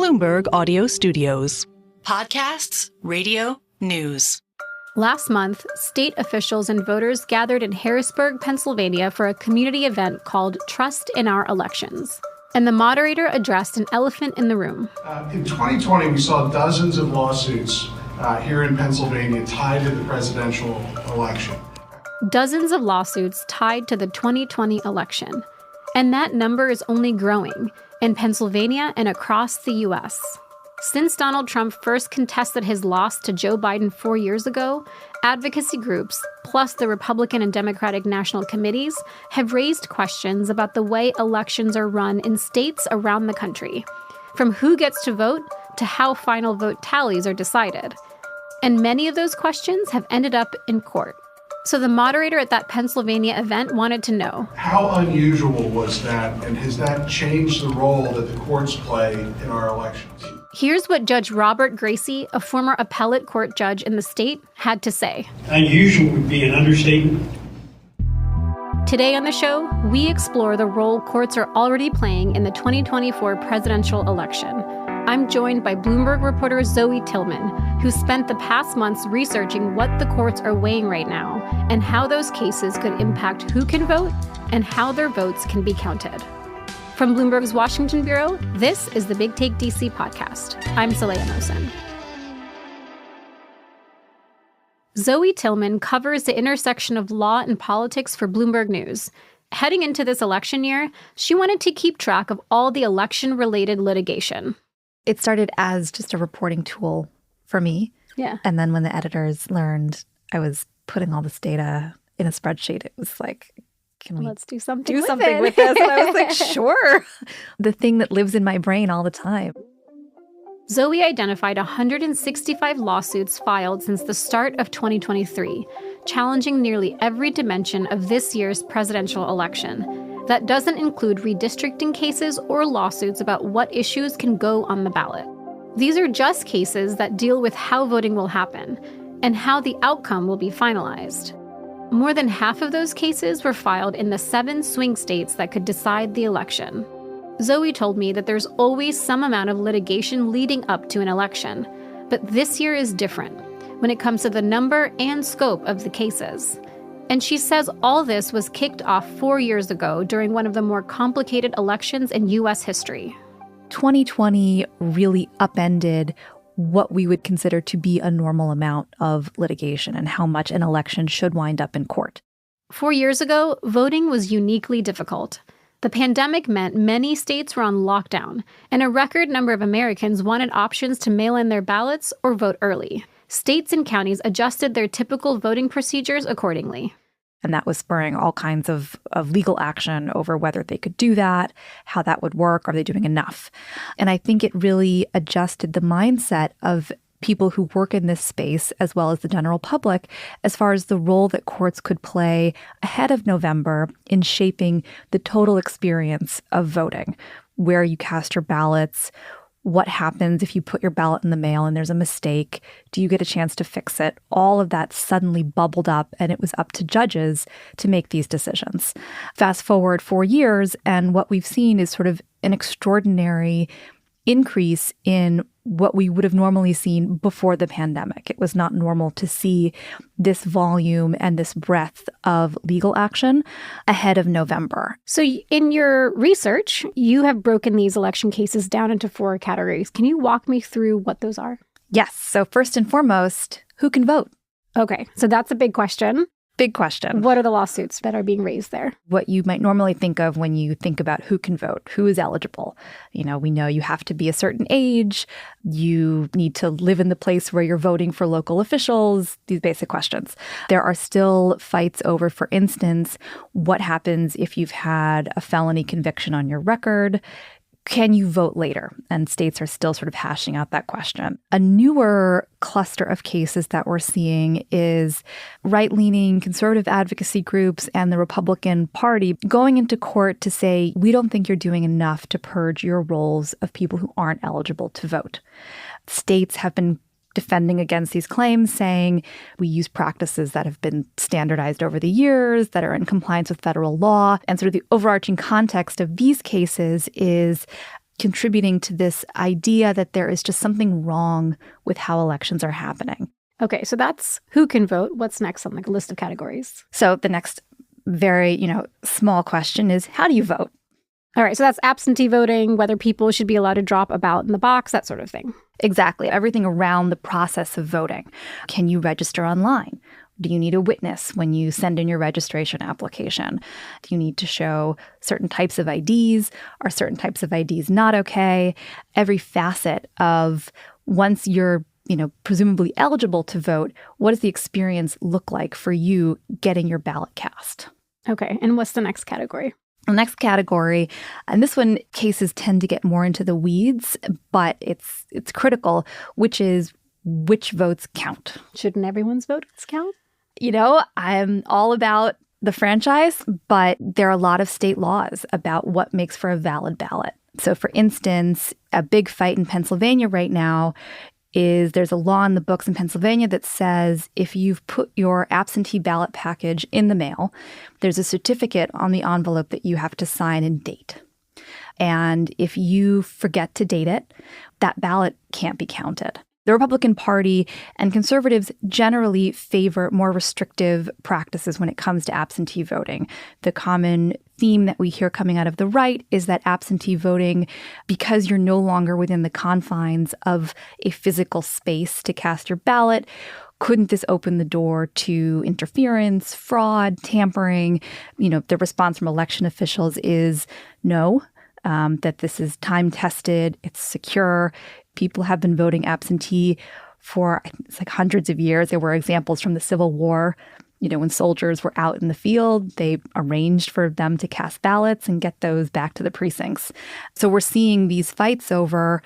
Bloomberg Audio Studios. Podcasts, radio, news. Last month, state officials and voters gathered in Harrisburg, Pennsylvania for a community event called Trust in Our Elections. And the moderator addressed an elephant in the room. In 2020, we saw dozens of lawsuits here in Pennsylvania tied to the presidential election. Dozens of lawsuits tied to the 2020 election. And that number is only growing in Pennsylvania and across the U.S. Since Donald Trump first contested his loss to Joe Biden 4 years ago, advocacy groups, plus the Republican and Democratic national committees, have raised questions about the way elections are run in states around the country, from who gets to vote to how final vote tallies are decided. And many of those questions have ended up in court. So the moderator at that Pennsylvania event wanted to know, how unusual was that, and has that changed the role that the courts play in our elections? Here's what Judge Robert Gracie, a former appellate court judge in the state, had to say. Unusual would be an understatement. Today on the show, we explore the role courts are already playing in the 2024 presidential election. I'm joined by Bloomberg reporter Zoe Tillman, who spent the past months researching what the courts are weighing right now and how those cases could impact who can vote and how their votes can be counted. From Bloomberg's Washington Bureau, this is the Big Take DC podcast. I'm Saleha Mohsin. Zoe Tillman covers the intersection of law and politics for Bloomberg News. Heading into this election year, she wanted to keep track of all the election-related litigation. It started as just a reporting tool for me. Yeah. And then when the editors learned I was putting all this data in a spreadsheet, it was like, let's do something with this? And I was like, sure. The thing that lives in my brain all the time. Zoe identified 165 lawsuits filed since the start of 2023, challenging nearly every dimension of this year's presidential election. That doesn't include redistricting cases or lawsuits about what issues can go on the ballot. These are just cases that deal with how voting will happen and how the outcome will be finalized. More than half of those cases were filed in the 7 swing states that could decide the election. Zoe told me that there's always some amount of litigation leading up to an election, but this year is different when it comes to the number and scope of the cases. And she says all this was kicked off 4 years ago during one of the more complicated elections in U.S. history. 2020 really upended what we would consider to be a normal amount of litigation and how much an election should wind up in court. 4 years ago, voting was uniquely difficult. The pandemic meant many states were on lockdown, and a record number of Americans wanted options to mail in their ballots or vote early. States and counties adjusted their typical voting procedures accordingly. And that was spurring all kinds of legal action over whether they could do that, how that would work, are they doing enough? And I think it really adjusted the mindset of people who work in this space, as well as the general public, as far as the role that courts could play ahead of November in shaping the total experience of voting, where you cast your ballots, what happens if you put your ballot in the mail and there's a mistake? Do you get a chance to fix it? All of that suddenly bubbled up, and it was up to judges to make these decisions. Fast forward 4 years, and what we've seen is sort of an extraordinary increase in what we would have normally seen before the pandemic. It was not normal to see this volume and this breadth of legal action ahead of November. So in your research, you have broken these election cases down into 4 categories. Can you walk me through what those are? Yes. So first and foremost, who can vote? Okay. So that's a big question. Big question. What are the lawsuits that are being raised there? What you might normally think of when you think about who can vote, who is eligible. You know, we know you have to be a certain age. You need to live in the place where you're voting for local officials, these basic questions. There are still fights over, for instance, what happens if you've had a felony conviction on your record? Can you vote later? And states are still sort of hashing out that question. A newer cluster of cases that we're seeing is right-leaning conservative advocacy groups and the Republican Party going into court to say, we don't think you're doing enough to purge your rolls of people who aren't eligible to vote. States have been defending against these claims, saying we use practices that have been standardized over the years, that are in compliance with federal law. And sort of the overarching context of these cases is contributing to this idea that there is just something wrong with how elections are happening. Okay, so that's who can vote. What's next on the list of categories? So the next very, small question is, how do you vote? All right, so that's absentee voting, whether people should be allowed to drop a ballot in the box, that sort of thing. Exactly. Everything around the process of voting. Can you register online? Do you need a witness when you send in your registration application? Do you need to show certain types of IDs? Are certain types of IDs not okay? Every facet of once you're, presumably eligible to vote, what does the experience look like for you getting your ballot cast? Okay, and what's the next category? The next category, and this one, cases tend to get more into the weeds, but it's critical, which is which votes count. Shouldn't everyone's votes count? I'm all about the franchise, but there are a lot of state laws about what makes for a valid ballot. So, for instance, a big fight in Pennsylvania right now is there's a law in the books in Pennsylvania that says if you've put your absentee ballot package in the mail, there's a certificate on the envelope that you have to sign and date. And if you forget to date it, that ballot can't be counted. The Republican Party and conservatives generally favor more restrictive practices when it comes to absentee voting. The common theme that we hear coming out of the right is that absentee voting, because you're no longer within the confines of a physical space to cast your ballot, couldn't this open the door to interference, fraud, tampering? The response from election officials is no, that this is time-tested, it's secure. People have been voting absentee for hundreds of years. There were examples from the Civil War. When soldiers were out in the field, they arranged for them to cast ballots and get those back to the precincts. So we're seeing these fights over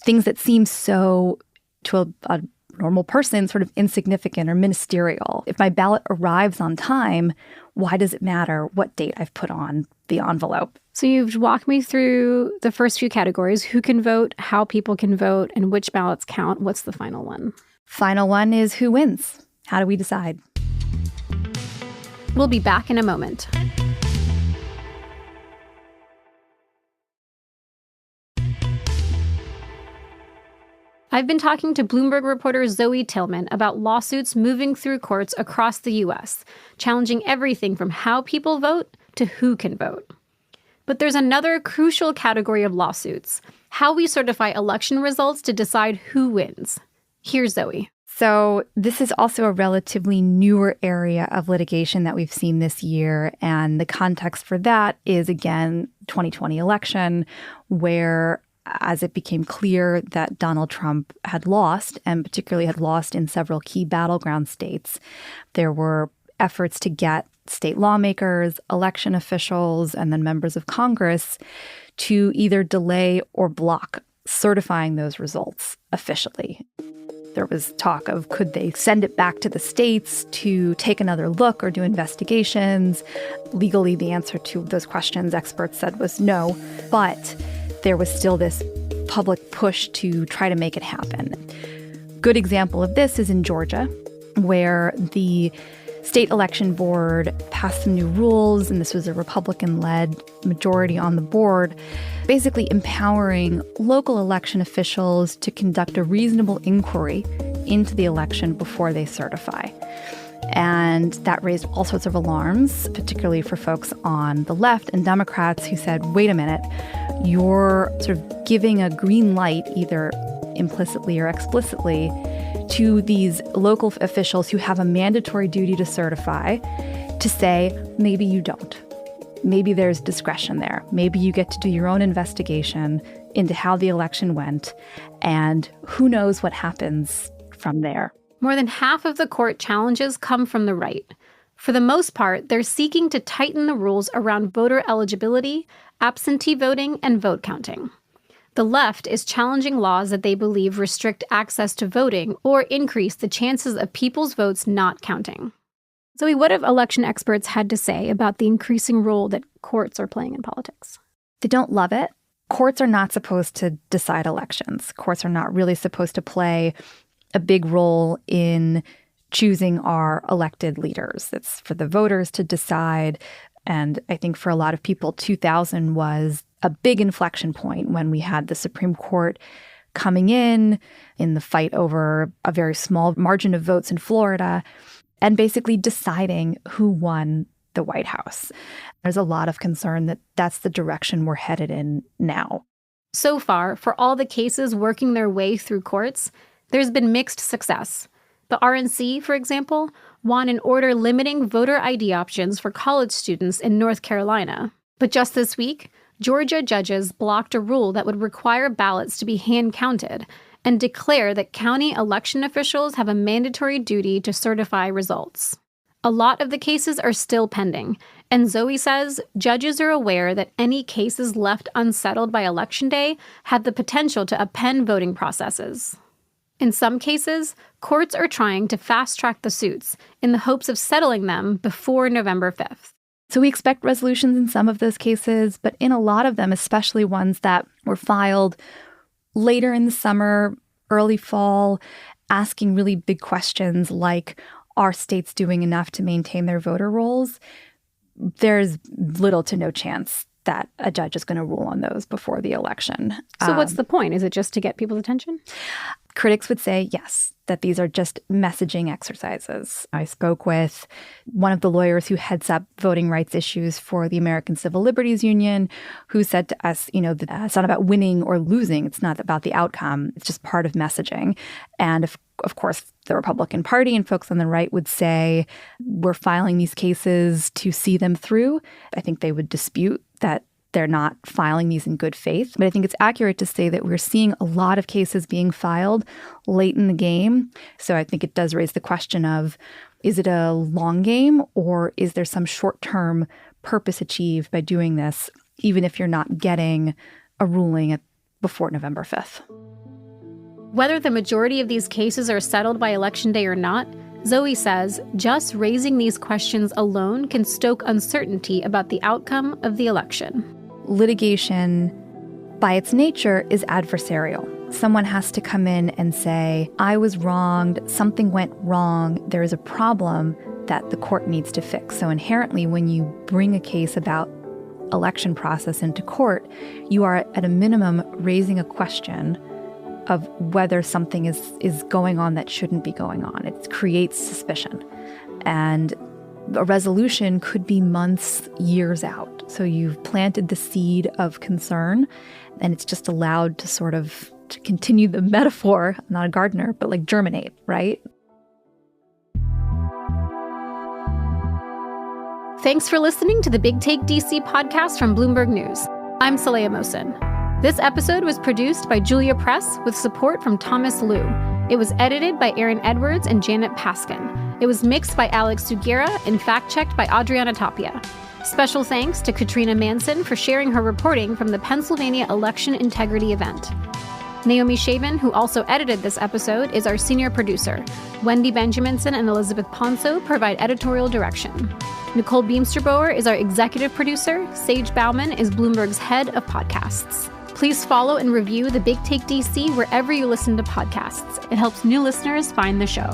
things that seem so, to a normal person, sort of insignificant or ministerial. If my ballot arrives on time, why does it matter what date I've put on the envelope? So you've walked me through the first few categories: who can vote, how people can vote, and which ballots count. What's the final one? Final one is who wins. How do we decide? We'll be back in a moment. I've been talking to Bloomberg reporter Zoe Tillman about lawsuits moving through courts across the U.S., challenging everything from how people vote to who can vote. But there's another crucial category of lawsuits: how we certify election results to decide who wins. Here's Zoe. So this is also a relatively newer area of litigation that we've seen this year. And the context for that is, again, 2020 election, where as it became clear that Donald Trump had lost, and particularly had lost in several key battleground states, there were efforts to get state lawmakers, election officials, and then members of Congress to either delay or block certifying those results officially. There was talk of, could they send it back to the states to take another look or do investigations? Legally, the answer to those questions, experts said, was no. But there was still this public push to try to make it happen. Good example of this is in Georgia, where the state election board passed some new rules, and this was a Republican-led majority on the board, basically empowering local election officials to conduct a reasonable inquiry into the election before they certify. And that raised all sorts of alarms, particularly for folks on the left and Democrats who said, wait a minute, you're sort of giving a green light, either implicitly or explicitly, to these local officials who have a mandatory duty to certify, to say, maybe you don't. Maybe there's discretion there. Maybe you get to do your own investigation into how the election went, and who knows what happens from there. More than half of the court challenges come from the right. For the most part, they're seeking to tighten the rules around voter eligibility, absentee voting, and vote counting. The left is challenging laws that they believe restrict access to voting or increase the chances of people's votes not counting. Zoe, what have election experts had to say about the increasing role that courts are playing in politics? They don't love it. Courts are not supposed to decide elections. Courts are not really supposed to play a big role in choosing our elected leaders. It's for the voters to decide. And I think for a lot of people, 2000 was a big inflection point when we had the Supreme Court coming in the fight over a very small margin of votes in Florida and basically deciding who won the White House. There's a lot of concern that that's the direction we're headed in now. So far, for all the cases working their way through courts, there's been mixed success. The RNC, for example, won an order limiting voter ID options for college students in North Carolina. But just this week, Georgia judges blocked a rule that would require ballots to be hand-counted and declare that county election officials have a mandatory duty to certify results. A lot of the cases are still pending, and Zoe says judges are aware that any cases left unsettled by Election Day have the potential to upend voting processes. In some cases, courts are trying to fast-track the suits in the hopes of settling them before November 5th. So we expect resolutions in some of those cases, but in a lot of them, especially ones that were filed later in the summer, early fall, asking really big questions like, are states doing enough to maintain their voter rolls? There's little to no chance that a judge is going to rule on those before the election. So what's the point? Is it just to get people's attention? Critics would say, yes, that these are just messaging exercises. I spoke with one of the lawyers who heads up voting rights issues for the American Civil Liberties Union, who said to us, it's not about winning or losing. It's not about the outcome. It's just part of messaging. And of course, the Republican Party and folks on the right would say, we're filing these cases to see them through. I think they would dispute that they're not filing these in good faith. But I think it's accurate to say that we're seeing a lot of cases being filed late in the game. So I think it does raise the question of, is it a long game or is there some short-term purpose achieved by doing this, even if you're not getting a ruling before November 5th? Whether the majority of these cases are settled by Election Day or not, Zoe says just raising these questions alone can stoke uncertainty about the outcome of the election. Litigation, by its nature, is adversarial. Someone has to come in and say, I was wronged, something went wrong, there is a problem that the court needs to fix. So inherently, when you bring a case about election process into court, you are at a minimum raising a question of whether something is going on that shouldn't be going on. It creates suspicion. And a resolution could be months, years out. So you've planted the seed of concern, and it's just allowed to sort of to continue the metaphor, I'm not a gardener, but like germinate, right? Thanks for listening to the Big Take DC podcast from Bloomberg News. I'm Saleha Mohsin. This episode was produced by Julia Press with support from Thomas Liu. It was edited by Aaron Edwards and Janet Paskin. It was mixed by Alex Sugiura and fact-checked by Adriana Tapia. Special thanks to Katrina Manson for sharing her reporting from the Pennsylvania Election Integrity event. Naomi Shaven, who also edited this episode, is our senior producer. Wendy Benjaminson and Elizabeth Ponso provide editorial direction. Nicole Beamsterboer is our executive producer. Sage Bauman is Bloomberg's head of podcasts. Please follow and review the Big Take DC wherever you listen to podcasts. It helps new listeners find the show.